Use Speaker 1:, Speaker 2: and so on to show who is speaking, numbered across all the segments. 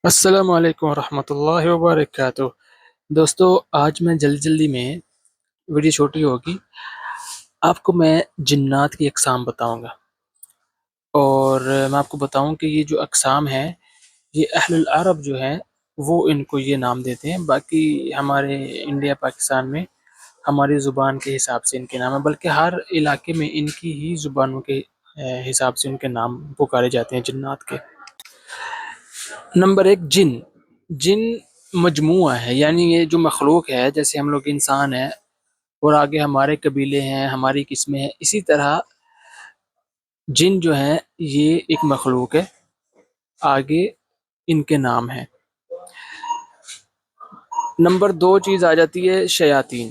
Speaker 1: السلام علیکم ورحمۃ اللہ وبرکاتہ۔ دوستو، آج میں جلدی میں ویڈیو چھوٹی ہوگی، آپ کو میں جنات کی اقسام بتاؤں گا، اور میں آپ کو بتاؤں کہ یہ جو اقسام ہیں یہ اہل العرب جو ہیں وہ ان کو یہ نام دیتے ہیں۔ باقی ہمارے انڈیا پاکستان میں ہماری زبان کے حساب سے ان کے نام ہیں، بلکہ ہر علاقے میں ان کی ہی زبانوں کے حساب سے ان کے نام پکارے جاتے ہیں جنات کے۔ نمبر 1، جن۔ جن مجموعہ ہے، یعنی یہ جو مخلوق ہے، جیسے ہم لوگ انسان ہیں اور آگے ہمارے قبیلے ہیں، ہماری قسمیں ہیں، اسی طرح جن جو ہیں یہ ایک مخلوق ہے، آگے ان کے نام ہیں۔ نمبر 2 چیز آ جاتی ہے شیاطین۔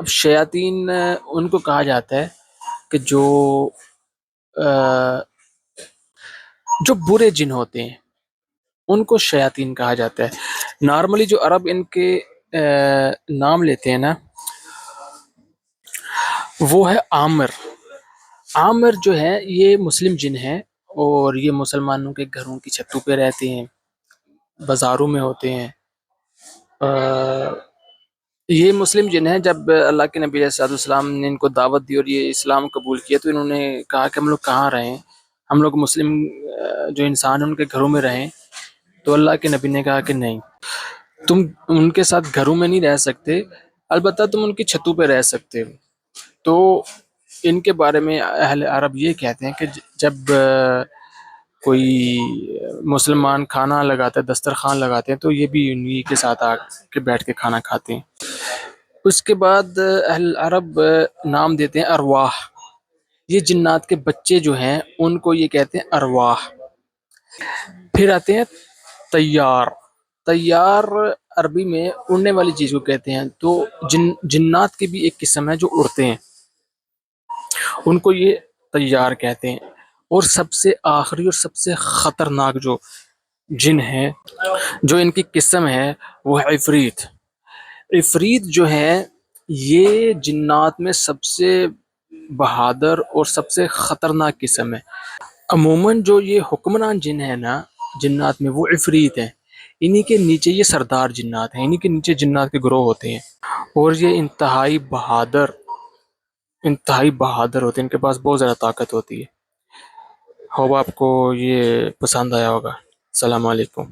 Speaker 1: اب شیاطین ان کو کہا جاتا ہے کہ جو برے جن ہوتے ہیں ان کو شیاطین کہا جاتا ہے۔ نارملی جو عرب ان کے نام لیتے ہیں نا، وہ ہے عامر۔ عامر جو ہے یہ مسلم جن ہے، اور یہ مسلمانوں کے گھروں کی چھتوں پہ رہتے ہیں، بازاروں میں ہوتے ہیں۔ یہ مسلم جن ہے، جب اللہ کے نبی علیہ السلام نے ان کو دعوت دی اور یہ اسلام قبول کیا تو انہوں نے کہا کہ ہم لوگ کہاں رہیں، ہم لوگ مسلم جو انسان ہیں ان کے گھروں میں رہیں۔ تو اللہ کے نبی نے کہا کہ نہیں، تم ان کے ساتھ گھروں میں نہیں رہ سکتے، البتہ تم ان کی چھتوں پہ رہ سکتے ہو۔ تو ان کے بارے میں اہل عرب یہ کہتے ہیں کہ جب کوئی مسلمان کھانا لگاتا ہے، دسترخوان لگاتے ہیں، تو یہ بھی انہی کے ساتھ آ کے بیٹھ کے کھانا کھاتے ہیں۔ اس کے بعد اہل عرب نام دیتے ہیں ارواح۔ یہ جنات کے بچے جو ہیں ان کو یہ کہتے ہیں ارواح۔ پھر آتے ہیں طیار۔ طیار عربی میں اڑنے والی چیز کو کہتے ہیں، تو جنات کی بھی ایک قسم ہے جو اڑتے ہیں، ان کو یہ طیار کہتے ہیں۔ اور سب سے آخری اور سب سے خطرناک جو جن ہے، جو ان کی قسم ہے، وہ ہے عفریت۔ عفریت جو ہے یہ جنات میں سب سے بہادر اور سب سے خطرناک قسم ہے۔ عموماً جو یہ حکمران جن ہے نا جنات میں، وہ عفریت ہیں، انہی کے نیچے یہ سردار جنات ہیں، انہی کے نیچے جنات کے گروہ ہوتے ہیں، اور یہ انتہائی بہادر ہوتے ہیں، ان کے پاس بہت زیادہ طاقت ہوتی ہے۔ ہوپ آپ کو یہ پسند آیا ہوگا۔ السلام علیکم۔